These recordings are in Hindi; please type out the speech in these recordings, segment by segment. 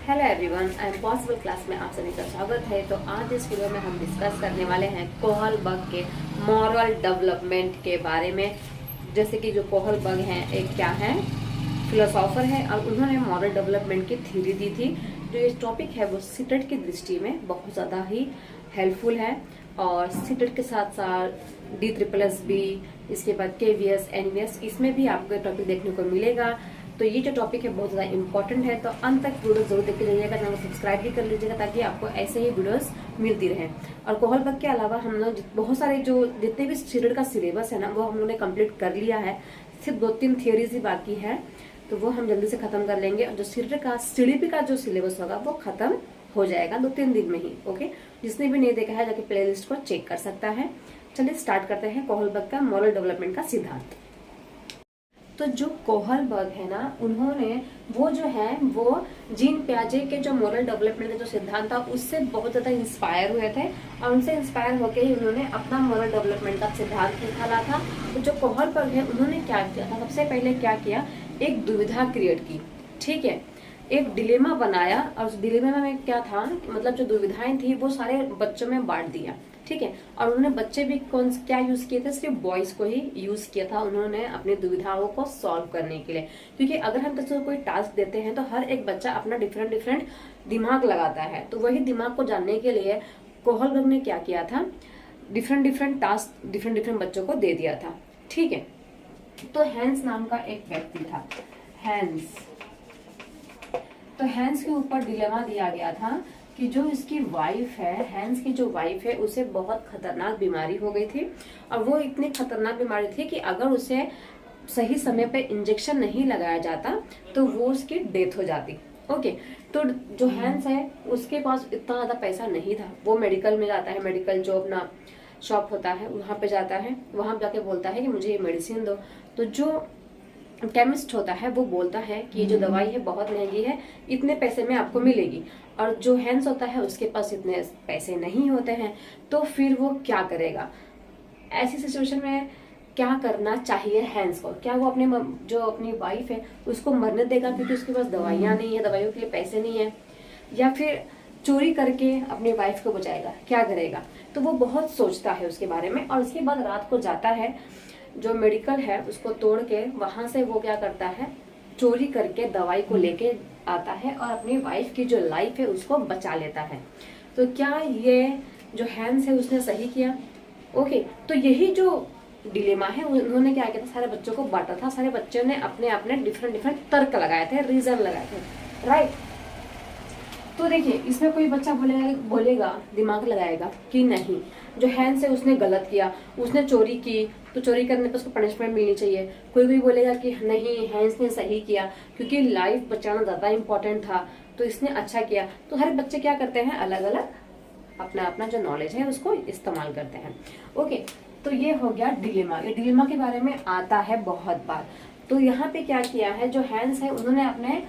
Hello everyone, I am possible class में आप सभी का स्वागत है। तो आज इस वीडियो में हम डिस्कस करने वाले हैं कोहलबर्ग के मॉरल डेवलपमेंट के बारे में। जैसे कि जो कोहलबर्ग हैं एक क्या है, फिलोसोफर है और उन्होंने मॉरल डेवलपमेंट की थ्योरी दी थी। जो ये टॉपिक है वो सीटेट की दृष्टि में बहुत ज़्यादा ही हेल्पफुल है और सीटेट के साथ साथ D++B, इसके बाद KVS, NVS, इसमें भी आपको टॉपिक देखने को मिलेगा। तो ये जो टॉपिक है बहुत ज़्यादा इंपॉर्टेंट है, तो अंत तक वीडियो जरूर देखते जाइएगा। चैनल को सब्सक्राइब भी कर लीजिएगा ताकि आपको ऐसे ही वीडियोस मिलती रहे। और कोहलबर्ग के अलावा हम लोग बहुत सारे जो जितने भी सीटेट का सिलेबस है ना वो हम लोगों ने कंप्लीट कर लिया है। सिर्फ 2-3 थियोरीज ही बाकी है, तो वो हम जल्दी से खत्म कर लेंगे। और जो सीटेट का CDP का जो सिलेबस होगा वो खत्म हो जाएगा 2-3 दिन में ही। ओके, जिसने भी नहीं देखा है जाके प्लेलिस्ट को चेक कर सकता है। चलिए स्टार्ट करते हैं कोहलबर्ग का मॉरल डेवलपमेंट का सिद्धांत। तो जो कोहलबर्ग है ना, उन्होंने वो जो है वो जीन पियाजे के जो मॉरल डेवलपमेंट का जो सिद्धांत था उससे बहुत ज्यादा इंस्पायर हुए थे और उनसे इंस्पायर होकर ही उन्होंने अपना मॉरल डेवलपमेंट का सिद्धांत निकाला था। तो जो कोहलबर्ग है उन्होंने क्या किया था, सबसे पहले क्या किया, एक दुविधा क्रिएट की। ठीक है, एक डिलेमा बनाया और उस डिलेमा में क्या था, मतलब जो दुविधाएं थी वो सारे बच्चों में बांट दिया। ठीक है, और उन्होंने बच्चे भी कौन क्या यूज किए थे, सिर्फ बॉयज को ही यूज किया था उन्होंने अपनी दुविधाओं को सॉल्व करने के लिए। क्योंकि अगर हम बच्चों को कोई टास्क देते हैं तो हर एक बच्चा अपना डिफरेंट दिमाग लगाता है, तो वही दिमाग को जानने के लिए कोहलबर्ग ने क्या किया था, डिफरेंट टास्क डिफरेंट बच्चों को दे दिया था। ठीक है, तो हैंस नाम का एक व्यक्ति था, हैंस। तो हैंस के ऊपर डिलेमा दिया गया था कि जो इसकी वाइफ है, हैंस की जो वाइफ है, उसे बहुत खतरनाक बीमारी हो गई थी और वो इतनी खतरनाक बीमारी थी कि अगर उसे सही समय पे इंजेक्शन नहीं लगाया जाता तो वो उसकी डेथ हो जाती। ओके, तो जो हैंस है उसके पास इतना ज्यादा पैसा नहीं था। वो मेडिकल में जाता है, मेडिकल जो अपना शॉप होता है वहां पे जाता है, वहां जाके बोलता है कि मुझे ये मेडिसिन दो। तो जो केमिस्ट होता है वो बोलता है कि ये जो दवाई है बहुत महंगी है, इतने पैसे में आपको मिलेगी। और जो हैंस होता है उसके पास इतने पैसे नहीं होते हैं, तो फिर वो क्या करेगा। ऐसी सिचुएशन में क्या करना चाहिए हैंस को, क्या वो अपने जो अपनी वाइफ है उसको मरने देगा क्योंकि उसके पास दवाइयां नहीं है, दवाइयों के लिए पैसे नहीं है, या फिर चोरी करके अपनी वाइफ को बचाएगा, क्या करेगा। तो वो बहुत सोचता है उसके बारे में और उसके बाद रात को जाता है, जो मेडिकल है उसको तोड़ के वहां से वो क्या करता है, चोरी करके दवाई को लेके आता है और अपनी वाइफ की जो लाइफ है उसको बचा लेता है। तो क्या ये जो हैंस है उसने सही किया। ओके, तो यही जो डिलेमा है उन्होंने क्या किया था, सारे बच्चों को बांटा था, सारे बच्चों ने अपने अपने डिफरेंट तर्क लगाए थे, रीजन लगाए थे। राइट, तो देखिए इसमें कोई बच्चा बोलेगा दिमाग लगाएगा कि नहीं, जो हैंस है उसने गलत किया, उसने चोरी की तो चोरी करने पर उसको पनिशमेंट मिलनी चाहिए। कोई बोलेगा कि नहीं, हैंस ने सही किया क्योंकि लाइफ बचाना ज्यादा इंपॉर्टेंट था तो इसने अच्छा किया। तो हर बच्चे क्या करते हैं, अलग अलग अपना अपना जो नॉलेज है उसको इस्तेमाल करते हैं। ओके, तो ये हो गया डिलेमा। ये डिलेमा के बारे में आता है बहुत बार। तो यहाँ पे क्या किया है, जो हैंस है उन्होंने अपने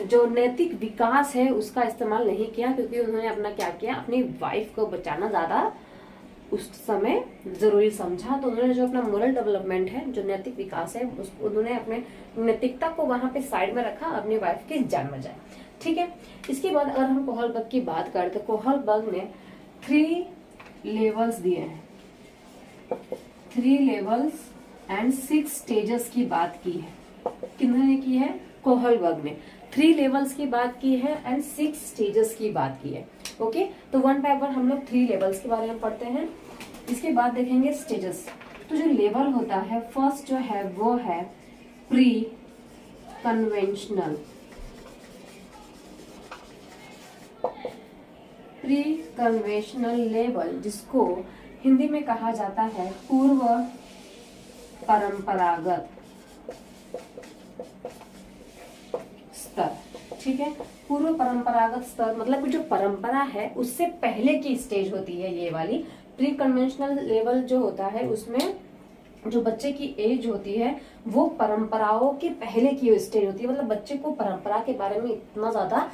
जो नैतिक विकास है उसका इस्तेमाल नहीं किया, क्योंकि उन्होंने अपना क्या किया, अपनी वाइफ को बचाना ज्यादा उस समय जरूरी समझा। तो उन्होंने जो अपना मोरल डेवलपमेंट है, जो नैतिक विकास है, उसको उन्होंने अपने नैतिकता को वहां पे साइड में रखा, अपनी वाइफ की जान बचाए। ठीक है, इसके बाद अगर हम कोहलबर्ग की बात करें तो कोहलबर्ग ने 3 लेवल्स दिए हैं, 3 लेवल्स एंड 6 स्टेजेस की बात की है। किन्होंने की है, कोहलबर्ग ने 3 लेवल्स की बात की है एंड 6 स्टेजेस की बात की है। ओके, तो 1 बाय 1 हम लोग 3 लेवल्स के बारे में पढ़ते हैं, इसके बाद देखेंगे स्टेजेस। तो जो लेवल होता है, फर्स्ट जो है वो है pre conventional. Pre conventional level, जिसको हिंदी में कहा जाता है पूर्व परंपरागत स्तर। ठीक है, पूर्व परंपरागत स्तर मतलब जो परंपरा है उससे पहले की स्टेज होती है ये वाली। प्री कन्वेंशनल लेवल जो होता है उसमें जो बच्चे की एज होती है वो परंपराओं के पहले की स्टेज होती है, मतलब बच्चे को परंपरा के बारे में इतना ज्यादा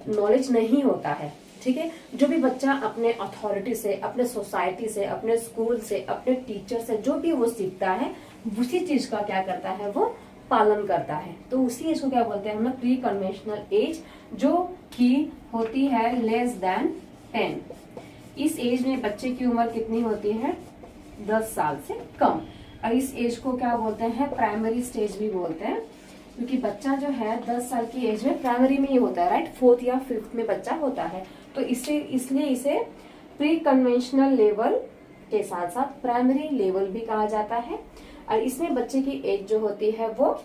नॉलेज नहीं होता है। ठीक है, जो भी बच्चा अपने अथॉरिटी से, अपने सोसाइटी से, अपने स्कूल से, अपने टीचर से जो भी वो सीखता है उसी चीज का क्या करता है, वो पालन करता है। तो उसी एज को क्या बोलते हैं हम लोग, प्री कन्वेंशनल एज, जो की होती है लेस देन 10। इस एज में बच्चे की उम्र कितनी होती है? 10 साल से कम। और इस एज को क्या बोलते हैं? प्राइमरी स्टेज भी बोलते हैं, क्योंकि बच्चा जो है 10 साल की एज में प्राइमरी में ही होता है, राइट, 4th या 5th में बच्चा होता है। तो इसलिए इसे प्री कन्वेंशनल लेवल के साथ साथ प्राइमरी लेवल भी कहा जाता है। और इसमें बच्चे की एज जो होती है वो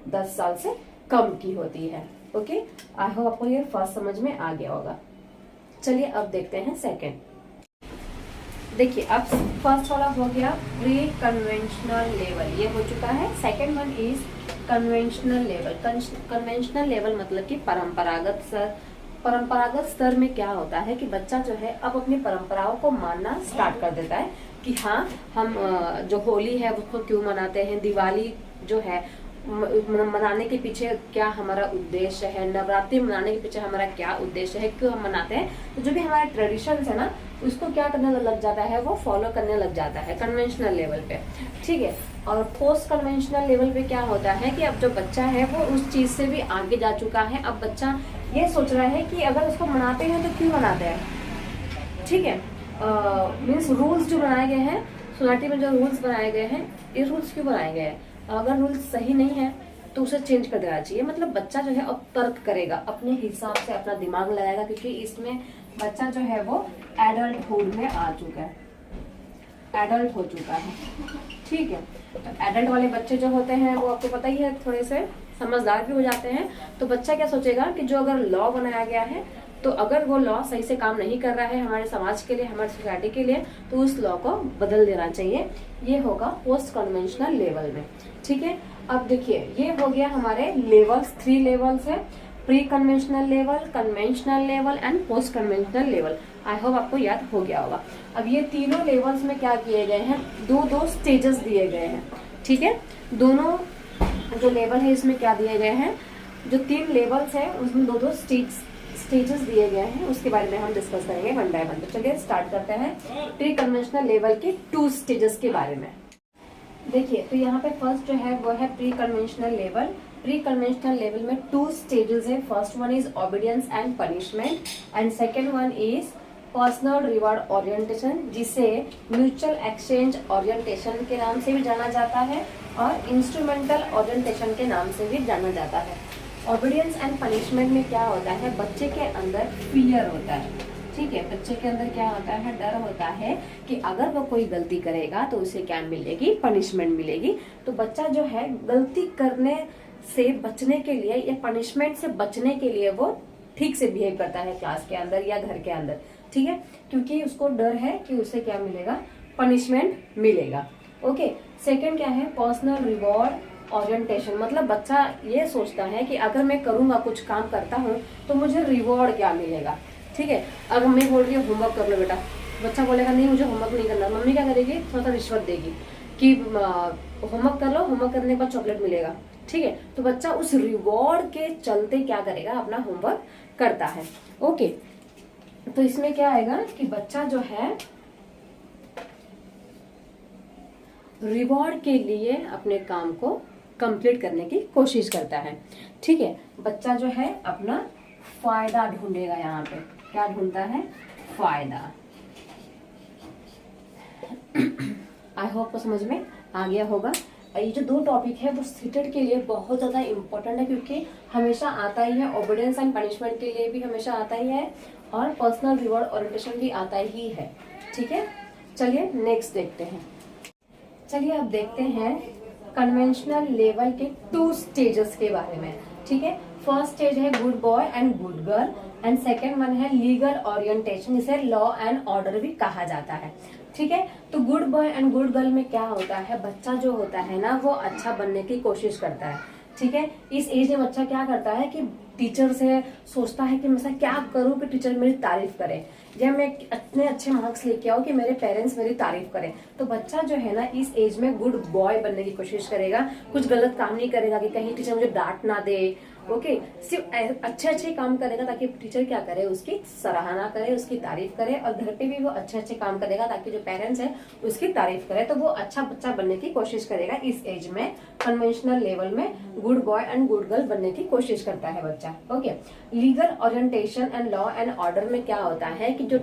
10 साल से कम की होती है। ओके, आई होप आपको ये फर्स्ट समझ में आ गया होगा। चलिए अब देखते हैं सेकंड। देखिए, अब फर्स्ट वाला हो गया प्री कन्वेंशनल लेवल, ये हो चुका है। Second one is conventional level. Conventional level मतलब कि परंपरागत स्तर। परंपरागत स्तर में क्या होता है कि बच्चा जो है अब अपनी परंपराओं को मानना स्टार्ट कर देता है कि हाँ, हम जो होली है उसको क्यों मनाते हैं, दिवाली जो है मनाने के पीछे क्या हमारा उद्देश्य है, नवरात्रि मनाने के पीछे हमारा क्या उद्देश्य है, क्यों हम मनाते हैं। तो जो भी हमारे ट्रेडिशंस है ना, उसको क्या करने लग जाता है, वो फॉलो करने लग जाता है कन्वेंशनल लेवल पे, ठीक है। और पोस्ट कन्वेंशनल लेवल पे क्या होता है कि अब जो बच्चा है वो उस चीज से भी आगे जा चुका है। अब बच्चा ये सोच रहा है कि अगर उसको मनाते हैं तो क्यों मनाते हैं, ठीक है। मीन्स रूल्स जो बनाए गए हैं सोसाइटी में, जो रूल्स बनाए गए हैं, ये रूल्स क्यों बनाए गए हैं? अगर रूल्स सही नहीं है तो उसे चेंज कर देना चाहिए। मतलब बच्चा जो है अब तर्क करेगा, अपने हिसाब से अपना दिमाग लगाएगा, क्योंकि इसमें बच्चा जो है वो एडल्टहुड में आ चुका है, एडल्ट हो चुका है, ठीक है। तो एडल्ट वाले बच्चे जो होते हैं वो आपको पता ही है, थोड़े से समझदार भी हो जाते हैं। तो बच्चा क्या सोचेगा कि जो अगर लॉ बनाया गया है, तो अगर वो लॉ सही से काम नहीं कर रहा है हमारे समाज के लिए, हमारी सोसाइटी के लिए, तो उस लॉ को बदल देना चाहिए। ये होगा पोस्ट कन्वेंशनल लेवल में, ठीक है। अब देखिए, ये हो गया हमारे लेवल्स, 3 लेवल्स है, pre conventional level, conventional level and post conventional level. I hope आपको याद हो गया होगा। अब ये तीनों लेवल्स में क्या किए गए हैं, दो स्टेजेस दिए गए हैं, ठीक है। दोनों जो लेवल है इसमें क्या दिए गए हैं, जो 3 लेवल्स है उसमें दो स्टेजेस दिए गए हैं, उसके बारे में हम डिस्कस करेंगे वन बाय वन। तो चलिए स्टार्ट करते हैं प्री कन्वेंशनल लेवल के 2 स्टेजेस के बारे में। देखिए, तो यहाँ पे फर्स्ट जो है वो है pre conventional level. Pre conventional level में 2 स्टेजेस है। First one is obedience and punishment and second one is personal reward orientation, जिसे म्यूचुअल एक्सचेंज ओरिएंटेशन के नाम से भी जाना जाता है और इंस्ट्रूमेंटल ओरिएंटेशन के नाम से भी जाना जाता है। ओबीडियंस एंड पनिशमेंट में क्या होता है, बच्चे के अंदर फियर होता है, ठीक है। बच्चे के अंदर क्या होता है, डर होता है कि अगर वो कोई गलती करेगा तो उसे क्या मिलेगी, पनिशमेंट मिलेगी। तो बच्चा जो है गलती करने से बचने के लिए या पनिशमेंट से बचने के लिए वो ठीक से बिहेव करता है क्लास के अंदर या घर के अंदर, ठीक है, क्योंकि उसको डर है कि उसे क्या मिलेगा, पनिशमेंट मिलेगा। ओके, सेकंड क्या है, पर्सनल रिवॉर्ड ओरिएंटेशन, मतलब बच्चा ये सोचता है कि अगर मैं करूंगा, कुछ काम करता हूँ तो मुझे रिवॉर्ड क्या मिलेगा, ठीक है। अगर मैं बोल रही हूँ होमवर्क कर लो बेटा, बच्चा बोलेगा नहीं मुझे होमवर्क नहीं करना, मम्मी क्या करेगी, थोड़ा सा रिश्वत देगी कि होमवर्क कर लो, होमवर्क करने के बाद चॉकलेट मिलेगा, ठीक है। तो बच्चा उस रिवॉर्ड के चलते क्या करेगा, अपना होमवर्क करता है। ओके, तो इसमें क्या आएगा कि बच्चा जो है रिवॉर्ड के लिए अपने काम को कंप्लीट करने की कोशिश करता है, ठीक है। बच्चा जो है अपना फायदा ढूंढेगा, यहाँ पे क्या ढूंढता है, फायदा। आई होप को समझ में आ गया होगा। ये जो 2 टॉपिक है वो सीटेट के लिए बहुत ज्यादा इम्पोर्टेंट है, क्योंकि हमेशा आता ही है, ओबीडियंस एंड पनिशमेंट के लिए भी हमेशा आता ही है और पर्सनल रिवॉर्ड ओरिएंटेशन भी आता ही है, ठीक है। चलिए नेक्स्ट देखते हैं। चलिए अब देखते हैं कन्वेंशनल लेवल के 2 स्टेजेस के बारे में, ठीक है। फर्स्ट स्टेज है good boy and good girl and second one है लीगल ओरिएंटेशन, इसे लॉ एंड ऑर्डर भी कहा जाता है, ठीक है। तो good boy and good girl में क्या होता है, बच्चा जो होता है ना वो अच्छा बनने की कोशिश करता है, ठीक है। इस एज में बच्चा क्या करता है कि टीचर से सोचता है कि मैं क्या करूं कि टीचर मेरी तारीफ करे, जब मैं इतने अच्छे मार्क्स लेके आऊँ कि मेरे पेरेंट्स मेरी तारीफ करें। तो बच्चा जो है ना इस एज में गुड बॉय बनने की कोशिश करेगा, कुछ गलत काम नहीं करेगा कि कहीं टीचर मुझे डांट ना दे। ओके, सिर्फ अच्छे अच्छे काम करेगा ताकि टीचर क्या करे, उसकी सराहना करे, उसकी तारीफ करे, और घर पे भी वो अच्छे अच्छे काम करेगा ताकि जो पेरेंट्स है उसकी तारीफ करे। तो वो अच्छा बच्चा बनने की कोशिश करेगा इस एज में, कन्वेंशनल लेवल में good boy and good girl बनने की कोशिश करता है बच्चा। Okay, legal orientation and law and order में क्या होता है कि जो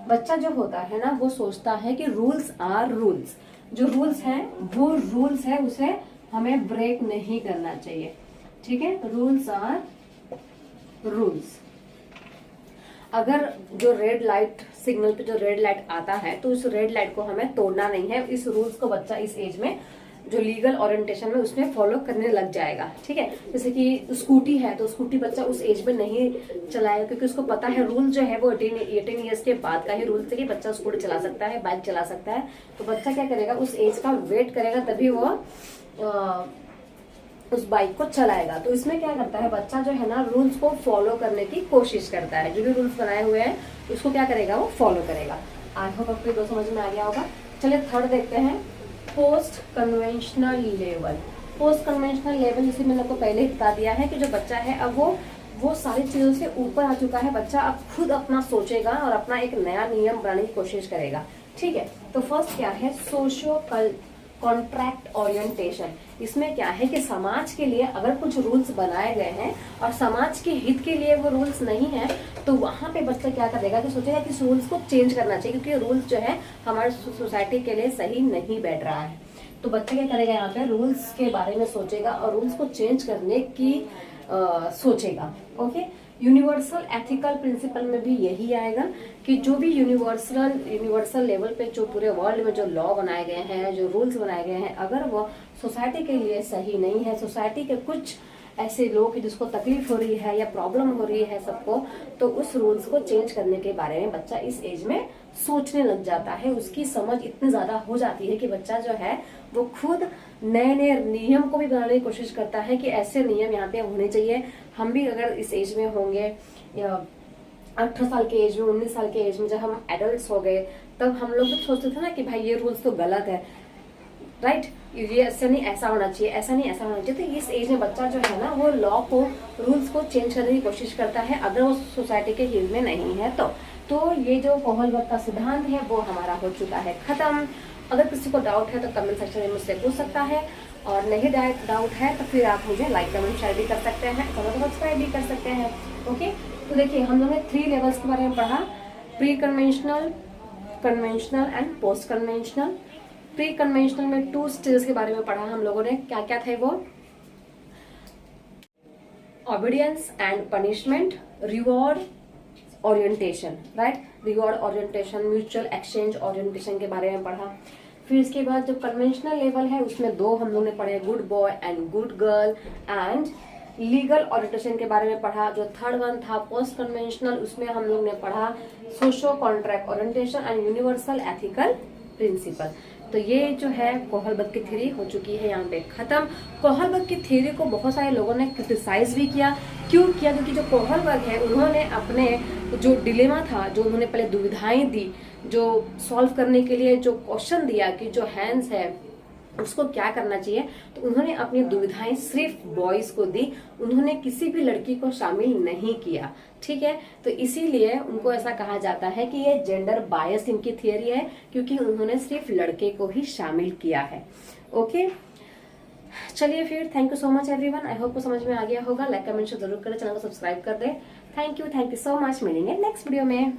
बच्चा जो होता है ना वो सोचता है कि रूल्स आर रूल्स, जो रूल्स है वो रूल्स है, उसे हमें ब्रेक नहीं करना चाहिए। ठीक है, रूल्स आर रूल्स। अगर जो रेड लाइट सिग्नल पे जो रेड लाइट आता है तो उस रेड लाइट को हमें तोड़ना नहीं है। इस रूल्स को बच्चा इस एज में जो लीगल ओरिएंटेशन में उसमें फॉलो करने लग जाएगा। ठीक है, जैसे कि स्कूटी है तो स्कूटी बच्चा उस एज में नहीं चलाएगा क्योंकि उसको पता है रूल जो है वो 18 ईयर्स के बाद का ही रूल है कि बच्चा स्कूटी चला सकता है, बाइक चला सकता है। तो बच्चा क्या करेगा, उस एज का वेट करेगा तभी वो उस बाइक को चलाएगा। तो इसमें क्या करता है बच्चा जो है ना रूल्स को फॉलो करने की कोशिश करता है, जो भी रूल्स बनाए हुए हैं उसको क्या करेगा, वो फॉलो करेगा। आई होप आपको दो समझ में आ गया होगा। चलिए थर्ड देखते हैं, post conventional level. Post conventional level जैसे मैंने आपको पहले ही बता दिया है कि जो बच्चा है अब वो सारी चीजों से ऊपर आ चुका है। बच्चा अब खुद अपना सोचेगा और अपना एक नया नियम बनाने की कोशिश करेगा। ठीक है, तो फर्स्ट क्या है, सोशियो कॉन्ट्रैक्ट ओरिएंटेशन। इसमें क्या है कि समाज के लिए अगर कुछ रूल्स बनाए गए हैं और समाज के हित के लिए वो रूल्स नहीं है तो वहां पे बच्चा क्या करेगा कि सोचेगा कि इस रूल्स को चेंज करना चाहिए क्योंकि रूल्स जो है हमारे सोसाइटी के लिए सही नहीं बैठ रहा है। तो बच्चा क्या करेगा, यहाँ पे रूल्स के बारे में सोचेगा और रूल्स को चेंज करने की सोचेगा। ओके, यूनिवर्सल एथिकल प्रिंसिपल में भी यही आएगा कि जो भी यूनिवर्सल लेवल पे जो पूरे वर्ल्ड में जो लॉ बनाए गए हैं, जो रूल्स बनाए गए हैं, अगर वो सोसाइटी के लिए सही नहीं है, सोसाइटी के कुछ ऐसे लोग जिसको तकलीफ हो रही है या प्रॉब्लम हो रही है सबको, तो उस रूल्स को चेंज करने के बारे में बच्चा इस एज में सोचने लग जाता है। उसकी समझ इतनी ज्यादा हो जाती है कि बच्चा जो है वो खुद नए नए नियम को भी बनाने की कोशिश करता है कि ऐसे नियम यहाँ पे होने चाहिए। हम भी अगर इस एज में होंगे या 18 साल के एज में, 19 साल के एज में जब हम एडल्ट हो गए तब हम लोग भी सोचते थे ना कि भाई ये रूल्स तो गलत है, राइट, ये ऐसा नहीं ऐसा होना चाहिए, ऐसा नहीं ऐसा होना चाहिए। तो इस एज में बच्चा जो है ना वो लॉ को, रूल्स को चेंज करने की कोशिश करता है अगर वो सोसाइटी के हित में नहीं है तो ये जो कोहलबर्ग का सिद्धांत है वो हमारा हो चुका है खत्म। अगर किसी को डाउट है तो कमेंट सेक्शन में मुझसे पूछ सकता है, और नहीं डाउट है तो फिर आप मुझे लाइक कमेंट शेयर भी कर सकते हैं, सब्सक्राइब भी कर सकते हैं। ओके, तो देखिए हम लोगों ने 3 लेवल्स के बारे में पढ़ा, pre conventional, conventional and post conventional. Pre conventional में 2 स्टेजेस के बारे में पढ़ा हम लोगों ने, क्या क्या थे वो, obedience and punishment, reward orientation, right, reward orientation, mutual exchange orientation के बारे में पढ़ा। फिर इसके बाद जो कन्वेंशनल लेवल है उसमें 2 हम लोग ने पढ़े, good boy and good girl, and legal orientation के बारे में पढ़ा। जो थर्ड वन था पोस्ट कन्वेंशनल, उसमें हम लोग ने पढ़ा socio contract orientation and universal ethical principle. तो ये जो है कोहलबर्ग की थ्योरी हो चुकी है यहाँ पे खत्म। कोहलबर्ग की थ्योरी को बहुत सारे लोगों ने क्रिटिसाइज भी किया। क्यों किया? क्योंकि जो कोहलबर्ग है उन्होंने अपने जो डिलेमा था, जो उन्होंने पहले दुविधाएं दी, जो सॉल्व करने के लिए जो क्वेश्चन दिया कि जो हैंस है उसको क्या करना चाहिए, तो उन्होंने अपनी दुविधाएं सिर्फ बॉयज को दी, उन्होंने किसी भी लड़की को शामिल नहीं किया। ठीक है, तो इसीलिए उनको ऐसा कहा जाता है कि ये जेंडर बायस इनकी थियरी है, क्योंकि उन्होंने सिर्फ लड़के को ही शामिल किया है। ओके, चलिए फिर, thank you so much everyone. I hope को समझ में आ गया होगा। लाइक कमेंट जरूर करें, चैनल को सब्सक्राइब कर दे। Thank you so much. मिलेंगे नेक्स्ट वीडियो में।